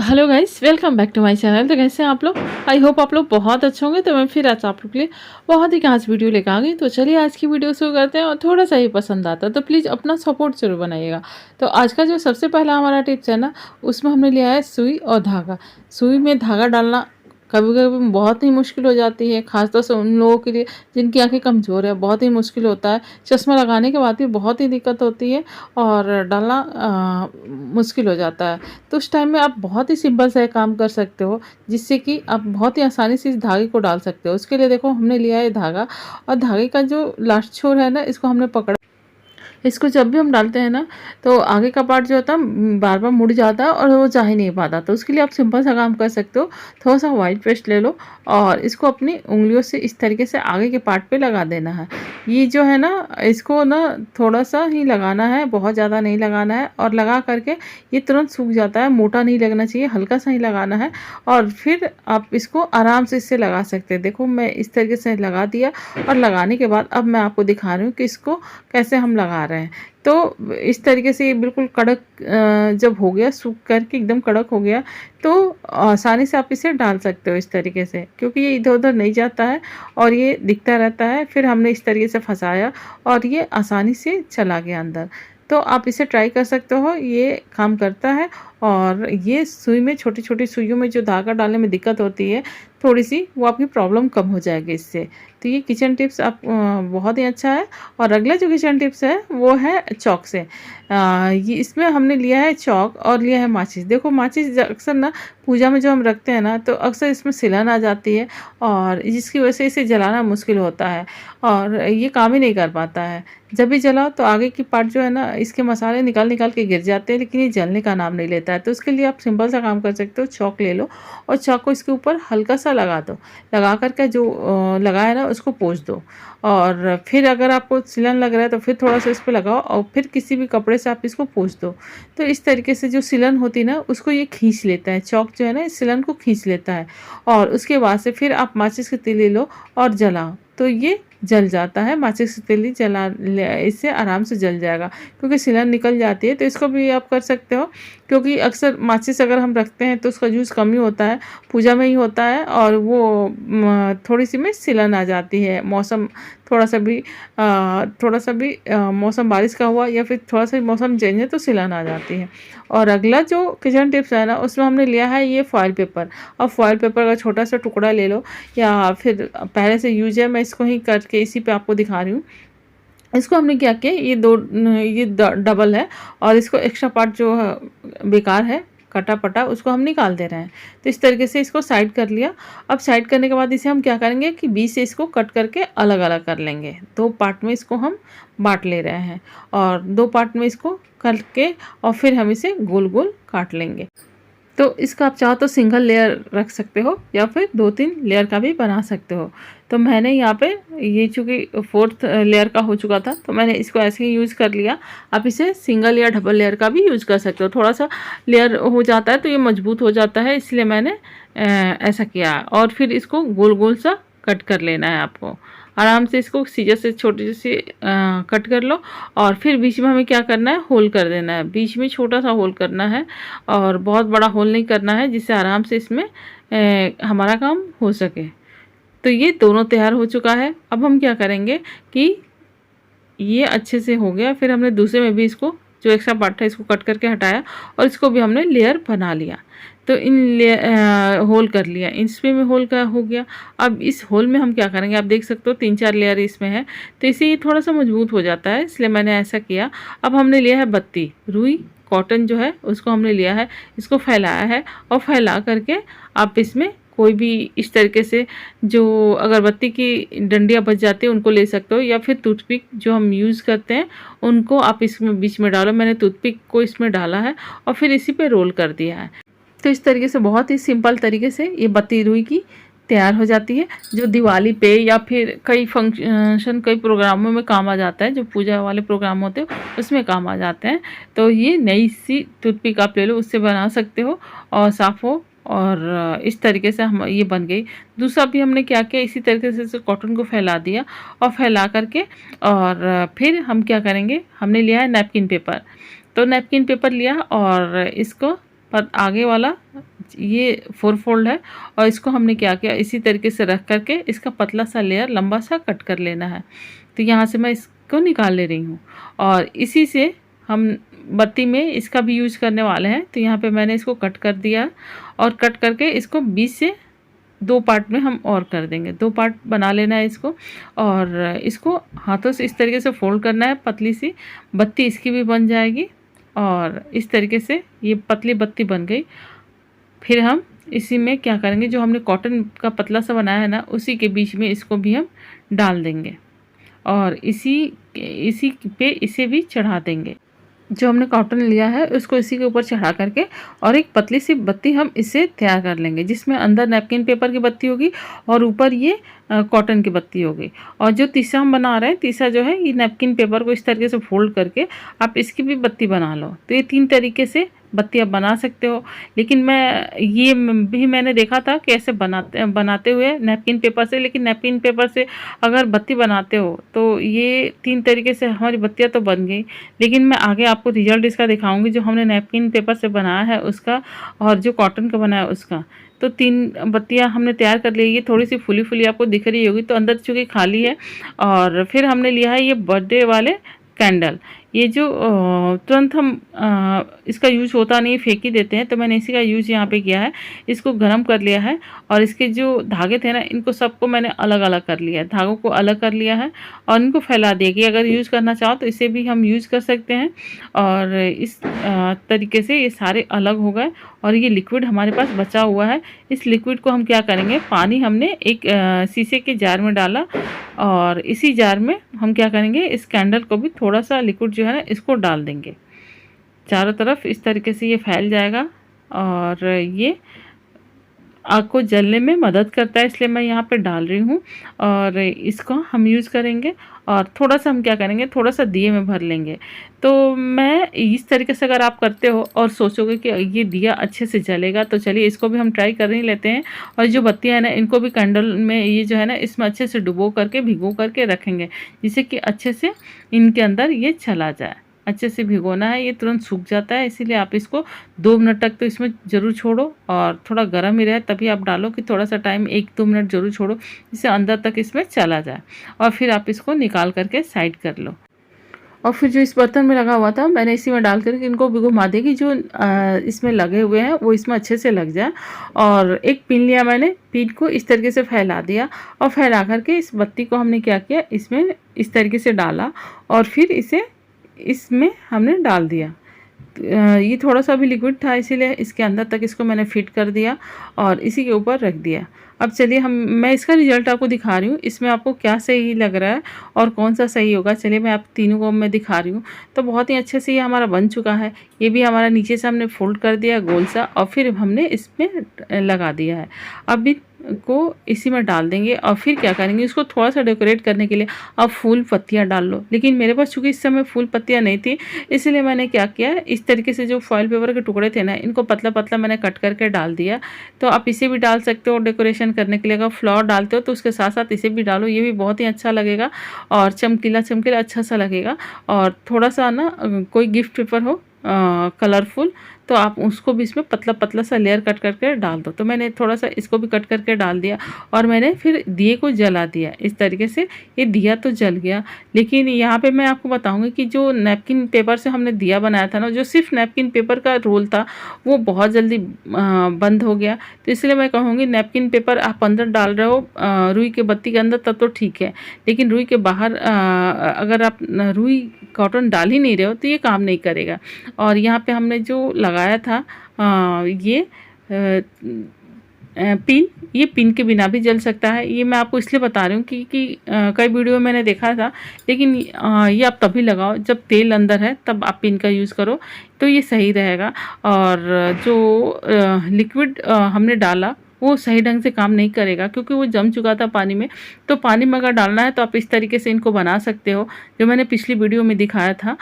Hello guys, welcome back to my channel. तो कैसे हैं आप लोग? आई होप आप लोग बहुत अच्छे होंगे। तो मैं फिर आज आप लोग के लिए बहुत ही खास वीडियो लेकर आ गई। तो चलिए आज की वीडियो शुरू करते हैं। और थोड़ा सा ही पसंद आता है तो प्लीज़ अपना सपोर्ट जरूर बनाइएगा। तो आज का जो सबसे पहला हमारा टिप्स है ना, उसमें हमने लिया है सुई और धागा। सुई में धागा डालना कभी कभी बहुत ही मुश्किल हो जाती है, खासतौर से उन लोगों के लिए जिनकी आंखें कमज़ोर है। बहुत ही मुश्किल होता है, चश्मा लगाने के बाद भी बहुत ही दिक्कत होती है और डालना मुश्किल हो जाता है। तो उस टाइम में आप बहुत ही सिंपल सा एक काम कर सकते हो, जिससे कि आप बहुत ही आसानी से इस धागे को डाल सकते हो। उसके लिए देखो, हमने लिया है धागा, और धागे का जो लास्ट छोर है ना, इसको हमने पकड़ा। इसको जब भी हम डालते हैं ना, तो आगे का पार्ट जो होता है बार बार मुड़ जाता है और वो जा ही नहीं पाता। तो उसके लिए आप सिंपल सा काम कर सकते हो। थोड़ा सा वाइट पेस्ट ले लो और इसको अपनी उंगलियों से इस तरीके से आगे के पार्ट पे लगा देना है। ये जो है ना, इसको ना थोड़ा सा ही लगाना है, बहुत ज़्यादा नहीं लगाना है। और लगा करके ये तुरंत सूख जाता है, मोटा नहीं लगना चाहिए, हल्का सा ही लगाना है। और फिर आप इसको आराम से इससे लगा सकते हैं। देखो, मैं इस तरीके से लगा दिया, और लगाने के बाद अब मैं आपको दिखा रही हूँ कि इसको कैसे हम लगा रहे हैं। तो इस तरीके से ये बिल्कुल कड़क जब हो गया, सूख करके एकदम कड़क हो गया, तो आसानी से आप इसे डाल सकते हो इस तरीके से, क्योंकि ये इधर उधर नहीं जाता है और ये दिखता रहता है। फिर हमने इस तरीके से फंसाया और ये आसानी से चला गया अंदर। तो आप इसे ट्राई कर सकते हो, ये काम करता है। और ये सुई में, छोटी छोटी सुइयों में जो धागा डालने में दिक्कत होती है थोड़ी सी, वो आपकी प्रॉब्लम कम हो जाएगी इससे। तो ये किचन टिप्स आप बहुत ही अच्छा है। और अगला जो किचन टिप्स है वो है चौक से। ये इसमें हमने लिया है चौक और लिया है माचिस। देखो, माचिस अक्सर ना पूजा में जो हम रखते हैं ना, तो अक्सर इसमें सिलन आ जाती है, और जिसकी वजह से इसे जलाना मुश्किल होता है और ये काम ही नहीं कर पाता है। जब भी जलाओ तो आगे की पार्ट जो है ना, इसके मसाले निकाल निकाल के गिर जाते हैं, लेकिन ये जलने का नाम नहीं लेता है। तो उसके लिए आप सिंपल सा काम कर सकते हो, चौक ले लो और चौक को इसके ऊपर हल्का सा लगा दो। लगा करके जो लगा है ना, उसको पोंछ दो। और फिर अगर आपको सिलन लग रहा है तो फिर थोड़ा सा इस पर लगाओ, और फिर किसी भी कपड़े से आप इसको पोंछ दो। तो इस तरीके से जो सिलन होती है ना, उसको ये खींच लेता है। चौक जो है ना, इस सिलन को खींच लेता है। और उसके बाद से फिर आप माचिस की तीली लो और जलाओ, तो ये जल जाता है। माचिस की तीली जला इससे आराम से जल जाएगा, क्योंकि सिलन निकल जाती है। तो इसको भी आप कर सकते हो, क्योंकि अक्सर माचिस अगर हम रखते हैं तो उसका यूज़ कम ही होता है, पूजा में ही होता है। और वो थोड़ी सी में सिलन आ जाती है। मौसम थोड़ा सा भी मौसम बारिश का हुआ या फिर थोड़ा सा मौसम चेंज है तो सिलन आ जाती है। और अगला जो किचन टिप्स है ना, उसमें हमने लिया है ये फॉयल पेपर। और फॉयल पेपर का छोटा सा टुकड़ा ले लो, या फिर पहले से यूज है, मैं इसको ही करके इसी पे आपको दिखा रही हूँ। इसको हमने क्या किया, ये डबल है, और इसको एक्स्ट्रा पार्ट जो बेकार है, कटा पटा, उसको हम निकाल दे रहे हैं। तो इस तरीके से इसको साइड कर लिया। अब साइड करने के बाद इसे हम क्या करेंगे कि बीच से इसको कट करके अलग अलग कर लेंगे। 2 पार्ट में इसको हम बांट ले रहे हैं, और 2 पार्ट में इसको करके और फिर हम इसे गोल गोल काट लेंगे। तो इसका आप चाहो तो सिंगल लेयर रख सकते हो, या फिर 2-3 लेयर का भी बना सकते हो। तो मैंने यहाँ पे, ये चूँकि 4th लेयर का हो चुका था, तो मैंने इसको ऐसे ही यूज़ कर लिया। आप इसे सिंगल या डबल लेयर का भी यूज़ कर सकते हो। थोड़ा सा लेयर हो जाता है तो ये मजबूत हो जाता है, इसलिए मैंने ऐसा किया। और फिर इसको गोल गोल सा कट कर लेना है आपको। आराम से इसको सीजर से छोटे से कट कर लो। और फिर बीच में हमें क्या करना है, होल कर देना है। बीच में छोटा सा होल करना है, और बहुत बड़ा होल नहीं करना है, जिससे आराम से इसमें हमारा काम हो सके। तो ये दोनों तैयार हो चुका है। अब हम क्या करेंगे कि ये अच्छे से हो गया, फिर हमने दूसरे में भी इसको, जो एक्स्ट्रा पार्ट था, इसको कट करके हटाया, और इसको भी हमने लेयर बना लिया। तो होल कर लिया, इसमें भी होल का हो गया। अब इस होल में हम क्या करेंगे, आप देख सकते हो 3-4 लेयर इसमें है, तो इससे ये थोड़ा सा मजबूत हो जाता है, इसलिए मैंने ऐसा किया। अब हमने लिया है बत्ती, रुई कॉटन जो है उसको हमने लिया है, इसको फैलाया है। और फैला करके आप इसमें कोई भी इस तरीके से, जो अगरबत्ती की डंडियाँ बच जाती है उनको ले सकते हो, या फिर टूथपिक जो हम यूज़ करते हैं उनको आप इसमें बीच में डालो। मैंने टूथपिक को इसमें डाला है और फिर इसी पे रोल कर दिया है। तो इस तरीके से बहुत ही सिंपल तरीके से ये बत्ती रुई की तैयार हो जाती है, जो दिवाली पे या फिर कई फंक्शन, कई प्रोग्रामों में काम आ जाता है। जो पूजा वाले प्रोग्राम होते हैं उसमें काम आ जाते हैं। तो ये नई सी टूथपिक आप ले लो, उससे बना सकते हो और साफ़ हो। और इस तरीके से हम ये बन गई। दूसरा भी हमने क्या किया, इसी तरीके से कॉटन को फैला दिया, और फैला करके और फिर हम क्या करेंगे, हमने लिया है नैपकिन पेपर। तो नैपकिन पेपर लिया और इसको पर आगे वाला ये 4 फोल्ड है और इसको हमने क्या किया, इसी तरीके से रख करके इसका पतला सा लेयर लंबा सा कट कर लेना है। तो यहाँ से मैं इसको निकाल ले रही हूँ और इसी से हम बत्ती में इसका भी यूज करने वाले हैं। तो यहाँ पे मैंने इसको कट कर दिया और कट करके इसको बीच से 2 पार्ट में हम और कर देंगे। 2 पार्ट बना लेना है इसको और इसको हाथों से इस तरीके से फोल्ड करना है, पतली सी बत्ती इसकी भी बन जाएगी और इस तरीके से ये पतली बत्ती बन गई। फिर हम इसी में क्या करेंगे, जो हमने कॉटन का पतला सा बनाया है ना, उसी के बीच में इसको भी हम डाल देंगे और इसी पे इसे भी चढ़ा देंगे। जो हमने कॉटन लिया है उसको इसी के ऊपर चढ़ा करके और एक पतली सी बत्ती हम इससे तैयार कर लेंगे, जिसमें अंदर नैपकिन पेपर की बत्ती होगी और ऊपर ये कॉटन की बत्ती होगी। और जो तीसरा हम बना रहे हैं, तीसरा जो है ये नैपकिन पेपर को इस तरीके से फोल्ड करके आप इसकी भी बत्ती बना लो। तो ये 3 तरीके से बत्ती आप बना सकते हो। लेकिन मैंने देखा था कि ऐसे बनाते हुए नैपकिन पेपर से, लेकिन नैपकिन पेपर से अगर बत्ती बनाते हो तो ये 3 तरीके से हमारी बत्तियाँ तो बन गई, लेकिन मैं आगे आपको रिजल्ट इसका दिखाऊंगी जो हमने नैपकिन पेपर से बनाया है उसका और जो कॉटन का बनाया उसका। तो 3 बत्तियाँ हमने तैयार कर ली। ये थोड़ी सी फुली फुली आपको दिख रही होगी, तो अंदर चूँकि खाली है। और फिर हमने लिया है ये बर्थडे वाले कैंडल। ये जो तुरंत हम इसका यूज होता नहीं, फेंक ही देते हैं, तो मैंने इसी का यूज यहाँ पे किया है। इसको गर्म कर लिया है और इसके जो धागे थे ना, इनको सबको मैंने अलग अलग कर लिया है, धागों को अलग कर लिया है और इनको फैला दिया कि अगर यूज़ करना चाहो तो इसे भी हम यूज़ कर सकते हैं। और इस तरीके से ये सारे अलग हो गए और ये लिक्विड हमारे पास बचा हुआ है। इस लिक्विड को हम क्या करेंगे, पानी हमने एक शीशे के जार में डाला और इसी जार में हम क्या करेंगे, इस कैंडल को भी थोड़ा सा लिक्विड जो है ना इसको डाल देंगे चारों तरफ। इस तरीके से ये फैल जाएगा और ये आग को जलने में मदद करता है, इसलिए मैं यहाँ पे डाल रही हूँ। और इसको हम यूज़ करेंगे और थोड़ा सा हम क्या करेंगे, थोड़ा सा दिए में भर लेंगे। तो मैं इस तरीके से अगर आप करते हो और सोचोगे कि ये दिया अच्छे से जलेगा, तो चलिए इसको भी हम ट्राई कर ही लेते हैं। और जो बत्तियाँ हैं ना, इनको भी कैंडल में ये जो है ना इसमें अच्छे से डुबो करके भिगो करके रखेंगे, जिससे कि अच्छे से इनके अंदर ये चला जाए। अच्छे से भिगोना है, ये तुरंत सूख जाता है, इसीलिए आप इसको 2 मिनट तक तो इसमें ज़रूर छोड़ो और थोड़ा गर्म ही रहे तभी आप डालो, कि थोड़ा सा टाइम 1-2 मिनट ज़रूर छोड़ो जिससे अंदर तक इसमें चला जाए। और फिर आप इसको निकाल करके साइड कर लो। और फिर जो इस बर्तन में लगा हुआ था मैंने इसी में डाल करके इनको भी घुमा देगी, जो इसमें लगे हुए हैं वो इसमें अच्छे से लग जाए। और एक पिन लिया मैंने, पिन को इस तरीके से फैला दिया और फैला करके इस बत्ती को हमने क्या किया, इसमें इस तरीके से डाला और फिर इसे इसमें हमने डाल दिया। ये थोड़ा सा भी लिक्विड था, इसीलिए इसके अंदर तक इसको मैंने फिट कर दिया और इसी के ऊपर रख दिया। अब चलिए मैं इसका रिजल्ट आपको दिखा रही हूँ, इसमें आपको क्या सही लग रहा है और कौन सा सही होगा। चलिए मैं आप तीनों को मैं दिखा रही हूँ। तो बहुत ही अच्छे से ये हमारा बन चुका है। ये भी हमारा नीचे से हमने फोल्ड कर दिया गोल सा और फिर हमने इसमें लगा दिया है। अब को इसी में डाल देंगे और फिर क्या करेंगे, इसको थोड़ा सा डेकोरेट करने के लिए अब फूल पत्तियाँ डाल लो। लेकिन मेरे पास चूँकि इस समय फूल पत्तियाँ नहीं थी, इसलिए मैंने क्या किया, इस तरीके से जो फॉइल पेपर के टुकड़े थे ना, इनको पतला पतला मैंने कट करके डाल दिया। तो आप इसे भी डाल सकते हो डेकोरेशन करने के लिए। अगर फ्लावर डालते हो तो उसके साथ साथ इसे भी डालो, ये भी बहुत ही अच्छा लगेगा और चमकीला चमकीला अच्छा सा लगेगा। और थोड़ा सा ना कोई गिफ्ट पेपर हो कलरफुल, तो आप उसको भी इसमें पतला पतला सा लेयर कट करके डाल दो। तो मैंने थोड़ा सा इसको भी कट करके डाल दिया और मैंने फिर दिए को जला दिया। इस तरीके से ये दिया तो जल गया। लेकिन यहाँ पे मैं आपको बताऊंगी कि जो नैपकिन पेपर से हमने दिया बनाया था ना, जो सिर्फ नैपकिन पेपर का रोल था, वो बहुत जल्दी बंद हो गया। तो इसलिए मैं कहूँगी नैपकिन पेपर आप अंदर डाल रहे हो रुई के बत्ती के अंदर, तब तो ठीक है। लेकिन रुई के बाहर अगर आप रुई कॉटन डाल ही नहीं रहे हो तो ये काम नहीं करेगा। और यहाँ पे हमने जो लगाया था ये पिन, ये पिन के बिना भी जल सकता है। ये मैं आपको इसलिए बता रही हूँ कि कई वीडियो में मैंने देखा था। लेकिन ये आप तभी लगाओ जब तेल अंदर है, तब आप पिन का यूज़ करो तो ये सही रहेगा। और जो लिक्विड हमने डाला वो सही ढंग से काम नहीं करेगा, क्योंकि वो जम चुका था पानी में। तो पानी में अगर डालना है तो आप इस तरीके से इनको बना सकते हो, जो मैंने पिछली वीडियो में दिखाया था।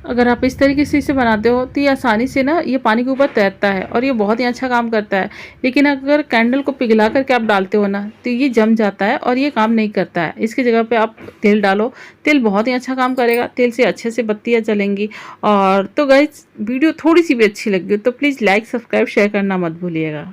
अगर आप इस तरीके से इसे बनाते हो तो ये आसानी से ना ये पानी के ऊपर तैरता है और ये बहुत ही अच्छा काम करता है। लेकिन अगर कैंडल को पिघला करके आप डालते हो ना तो ये जम जाता है और ये काम नहीं करता है। इसकी जगह पे आप तेल डालो, तेल बहुत ही अच्छा काम करेगा, तेल से अच्छे से बत्तियाँ जलेंगी। और तो गाइस वीडियो थोड़ी सी भी अच्छी लगी हो तो प्लीज़ लाइक, सब्सक्राइब, शेयर करना मत भूलिएगा।